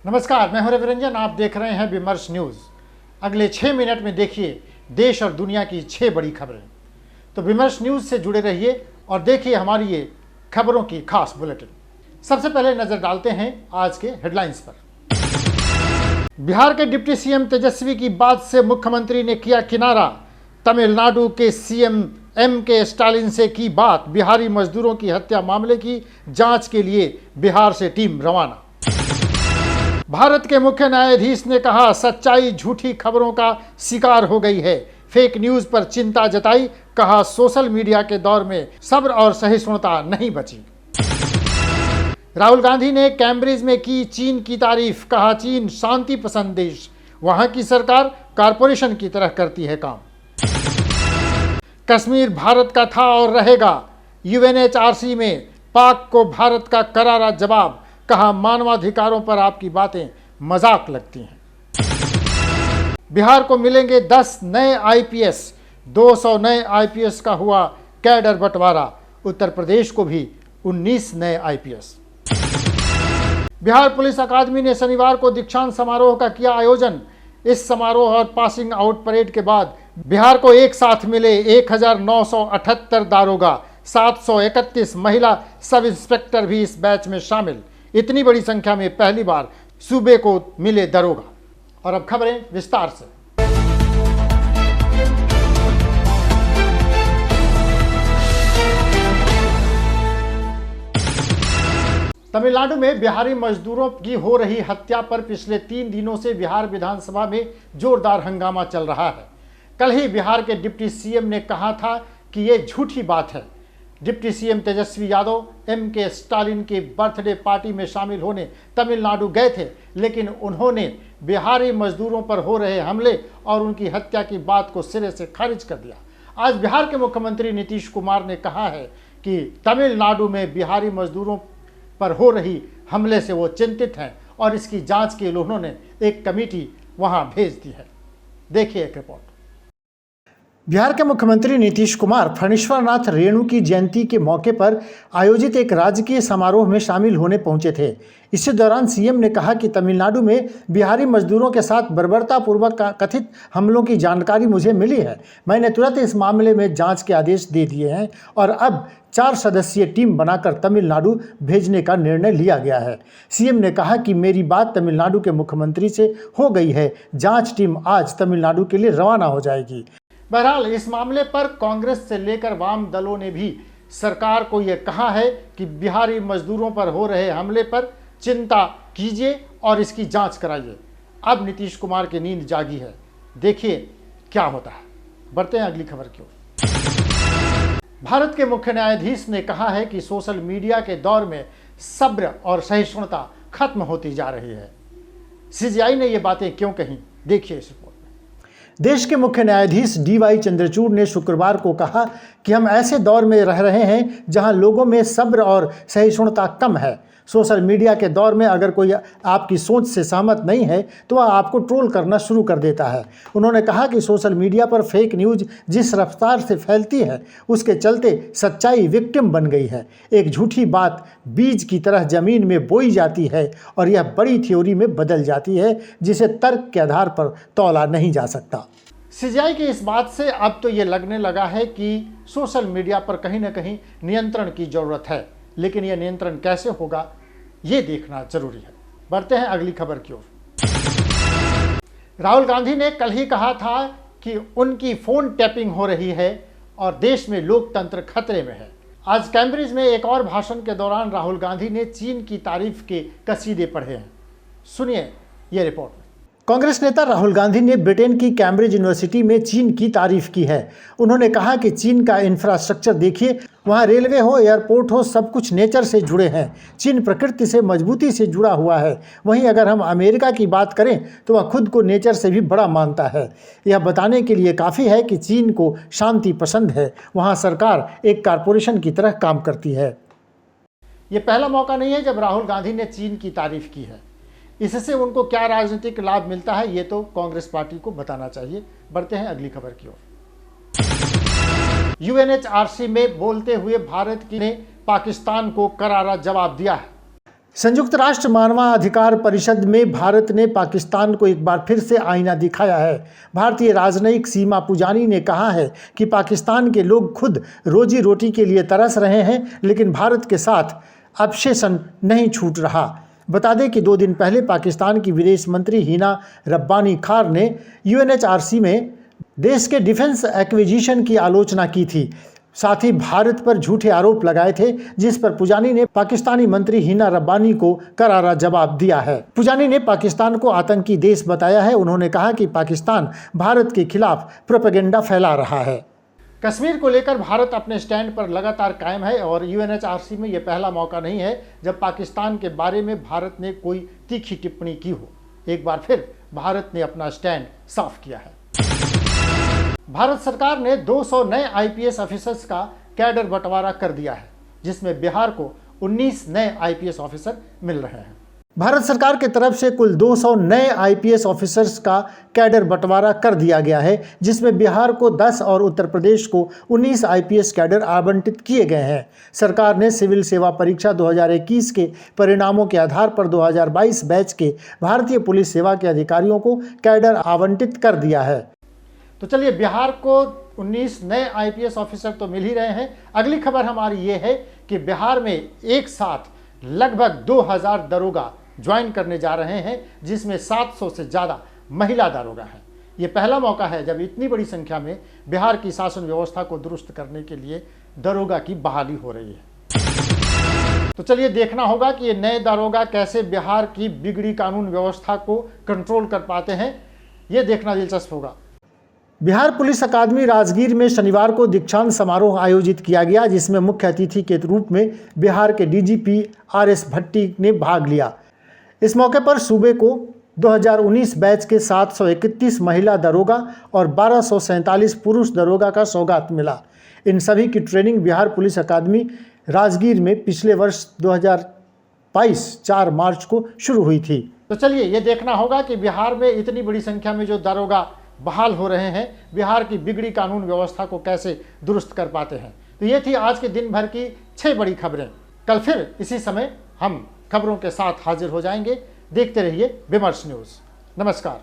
नमस्कार, मैं हूं रविरंजन। आप देख रहे हैं विमर्श न्यूज़। अगले 6 मिनट में देखिए देश और दुनिया की 6 बड़ी खबरें। तो विमर्श न्यूज़ से जुड़े रहिए और देखिए हमारी ये खबरों की खास बुलेटिन। सबसे पहले नजर डालते हैं आज के हेडलाइंस पर। बिहार के डिप्टी सीएम तेजस्वी की बात से मुख्यमंत्री ने किया किनारा। तमिलनाडु के सीएम के स्टालिन से की बात। बिहारी मजदूरों की हत्या मामले की जांच के लिए बिहार से टीम रवाना। भारत के मुख्य न्यायाधीश ने कहा, सच्चाई झूठी खबरों का शिकार हो गई है। फेक न्यूज पर चिंता जताई। कहा, सोशल मीडिया के दौर में सब्र और सहिष्णुता नहीं बची। राहुल गांधी ने कैम्ब्रिज में की चीन की तारीफ। कहा, चीन शांति पसंद देश, वहां की सरकार कारपोरेशन की तरह करती है काम। कश्मीर भारत का था और रहेगा। यूएनएचआरसी में पाक को भारत का करारा जवाब। कहा, मानवाधिकारों पर आपकी बातें मजाक लगती हैं। बिहार को मिलेंगे 10 नए आईपीएस। 200 नए आईपीएस का हुआ कैडर बंटवारा। उत्तर प्रदेश को भी 19 नए आईपीएस। बिहार पुलिस अकादमी ने शनिवार को दीक्षांत समारोह का किया आयोजन। इस समारोह और पासिंग आउट परेड के बाद बिहार को एक साथ मिले 1978 दारोगा। 731 महिला सब इंस्पेक्टर भी इस बैच में शामिल। इतनी बड़ी संख्या में पहली बार सूबे को मिले दरोगा। और अब खबरें विस्तार से। तमिलनाडु में बिहारी मजदूरों की हो रही हत्या पर पिछले 3 दिनों से बिहार विधानसभा में जोरदार हंगामा चल रहा है। कल ही बिहार के डिप्टी सीएम ने कहा था कि ये झूठी बात है। डिप्टी सीएम तेजस्वी यादव के स्टालिन की बर्थडे पार्टी में शामिल होने तमिलनाडु गए थे, लेकिन उन्होंने बिहारी मजदूरों पर हो रहे हमले और उनकी हत्या की बात को सिरे से खारिज कर दिया। आज बिहार के मुख्यमंत्री नीतीश कुमार ने कहा है कि तमिलनाडु में बिहारी मजदूरों पर हो रही हमले से वो चिंतित हैं और इसकी जांच के लिए उन्होंने एक कमेटी वहां भेज दी है। देखिए एक रिपोर्ट। बिहार के मुख्यमंत्री नीतीश कुमार फणीश्वरनाथ रेणु की जयंती के मौके पर आयोजित एक राजकीय समारोह में शामिल होने पहुंचे थे। इसी दौरान सीएम ने कहा कि तमिलनाडु में बिहारी मजदूरों के साथ बर्बरतापूर्वक कथित हमलों की जानकारी मुझे मिली है। मैंने तुरंत इस मामले में जांच के आदेश दे दिए हैं और अब 4 सदस्यीय टीम बनाकर तमिलनाडु भेजने का निर्णय लिया गया है। सीएम ने कहा कि मेरी बात तमिलनाडु के मुख्यमंत्री से हो गई है। जाँच टीम आज तमिलनाडु के लिए रवाना हो जाएगी। बहरहाल इस मामले पर कांग्रेस से लेकर वाम दलों ने भी सरकार को यह कहा है कि बिहारी मजदूरों पर हो रहे हमले पर चिंता कीजिए और इसकी जांच कराइए। अब नीतीश कुमार की नींद जागी है। देखिए क्या होता है। बढ़ते हैं अगली खबर की ओर। भारत के मुख्य न्यायाधीश ने कहा है कि सोशल मीडिया के दौर में सब्र और सहिष्णुता खत्म होती जा रही है। सीजीआई ने ये बातें क्यों कही, देखिए इस रिपोर्ट। देश के मुख्य न्यायाधीश डीवाई चंद्रचूड़ ने शुक्रवार को कहा कि हम ऐसे दौर में रह रहे हैं जहां लोगों में सब्र और सहिष्णुता कम है। सोशल मीडिया के दौर में अगर कोई आपकी सोच से सहमत नहीं है तो वह आपको ट्रोल करना शुरू कर देता है। उन्होंने कहा कि सोशल मीडिया पर फेक न्यूज़ जिस रफ्तार से फैलती है उसके चलते सच्चाई विक्टिम बन गई है। एक झूठी बात बीज की तरह ज़मीन में बोई जाती है और यह बड़ी थ्योरी में बदल जाती है जिसे तर्क के आधार पर तौला नहीं जा सकता। सीजीआई की इस बात से अब तो ये लगने लगा है कि सोशल मीडिया पर कहीं ना कहीं नियंत्रण की ज़रूरत है, लेकिन यह नियंत्रण कैसे होगा ये देखना जरूरी है। बढ़ते हैं अगली खबर की ओर। राहुल गांधी ने कल ही कहा था कि उनकी फोन टैपिंग हो रही है और देश में लोकतंत्र खतरे में है। आज कैम्ब्रिज में एक और भाषण के दौरान राहुल गांधी ने चीन की तारीफ के कसीदे पढ़े हैं। सुनिए ये रिपोर्ट। कांग्रेस नेता राहुल गांधी ने ब्रिटेन की कैम्ब्रिज यूनिवर्सिटी में चीन की तारीफ की है। उन्होंने कहा कि चीन का इंफ्रास्ट्रक्चर देखिए, वहाँ रेलवे हो, एयरपोर्ट हो, सब कुछ नेचर से जुड़े हैं। चीन प्रकृति से मजबूती से जुड़ा हुआ है। वहीं अगर हम अमेरिका की बात करें तो वह खुद को नेचर से भी बड़ा मानता है। यह बताने के लिए काफ़ी है कि चीन को शांति पसंद है। वहाँ सरकार एक कारपोरेशन की तरह काम करती है। ये पहला मौका नहीं है जब राहुल गांधी ने चीन की तारीफ की है। इससे उनको क्या राजनीतिक लाभ मिलता है ये तो कांग्रेस पार्टी को बताना चाहिए। बढ़ते हैं अगली खबर की ओर। यूएनएचआरसी में बोलते हुए भारत ने पाकिस्तान को करारा जवाब दिया है। संयुक्त राष्ट्र मानवाधिकार परिषद में भारत ने पाकिस्तान को एक बार फिर से आईना दिखाया है। भारतीय राजनयिक सीमा पूजानी ने कहा है कि पाकिस्तान के लोग खुद रोजी रोटी के लिए तरस रहे हैं, लेकिन भारत के साथ ऑब्सेशन नहीं छूट रहा। बता दें कि 2 दिन पहले पाकिस्तान की विदेश मंत्री हिना रब्बानी खार ने UNHRC में देश के डिफेंस एक्विजिशन की आलोचना की थी। साथ ही भारत पर झूठे आरोप लगाए थे, जिस पर पूजानी ने पाकिस्तानी मंत्री हिना रब्बानी को करारा जवाब दिया है। पूजानी ने पाकिस्तान को आतंकी देश बताया है। उन्होंने कहा कि पाकिस्तान भारत के खिलाफ प्रोपेगेंडा फैला रहा है। कश्मीर को लेकर भारत अपने स्टैंड पर लगातार कायम है और UNHRC में यह पहला मौका नहीं है जब पाकिस्तान के बारे में भारत ने कोई तीखी टिप्पणी की हो। एक बार फिर भारत ने अपना स्टैंड साफ किया है। भारत सरकार ने 200 नए IPS ऑफिसर्स का कैडर बंटवारा कर दिया है, जिसमें बिहार को 19 नए IPS ऑफिसर मिल रहे हैं। भारत सरकार की तरफ से कुल 200 नए IPS ऑफिसर्स का कैडर बंटवारा कर दिया गया है, जिसमें बिहार को 10 और उत्तर प्रदेश को 19 IPS कैडर आवंटित किए गए हैं। सरकार ने सिविल सेवा परीक्षा 2021 के परिणामों के आधार पर 2022 बैच के भारतीय पुलिस सेवा के अधिकारियों को कैडर आवंटित कर दिया है। तो चलिए, बिहार को 19 नए IPS ऑफिसर तो मिल ही रहे हैं। अगली खबर हमारी ये है कि बिहार में एक साथ लगभग 2000 दरोगा ज्वाइन करने जा रहे हैं, जिसमें 700 से ज़्यादा महिला दरोगा हैं। ये पहला मौका है जब इतनी बड़ी संख्या में बिहार की शासन व्यवस्था को दुरुस्त करने के लिए दरोगा की बहाली हो रही है। तो चलिए, देखना होगा कि ये नए दरोगा कैसे बिहार की बिगड़ी कानून व्यवस्था को कंट्रोल कर पाते हैं। ये देखना दिलचस्प होगा। बिहार पुलिस अकादमी राजगीर में शनिवार को दीक्षांत समारोह आयोजित किया गया, जिसमें मुख्य अतिथि के रूप में बिहार के DGP RS भट्टी ने भाग लिया। इस मौके पर सूबे को 2019 बैच के 731 महिला दरोगा और 1247 पुरुष दरोगा का सौगात मिला। इन सभी की ट्रेनिंग बिहार पुलिस अकादमी राजगीर में पिछले वर्ष 2022 4 मार्च को शुरू हुई थी। तो चलिए, ये देखना होगा कि बिहार में इतनी बड़ी संख्या में जो दरोगा बहाल हो रहे हैं, बिहार की बिगड़ी कानून व्यवस्था को कैसे दुरुस्त कर पाते हैं। तो ये थी आज के दिन भर की 6 बड़ी खबरें। कल फिर इसी समय हम खबरों के साथ हाजिर हो जाएंगे। देखते रहिए विमर्श न्यूज़। नमस्कार।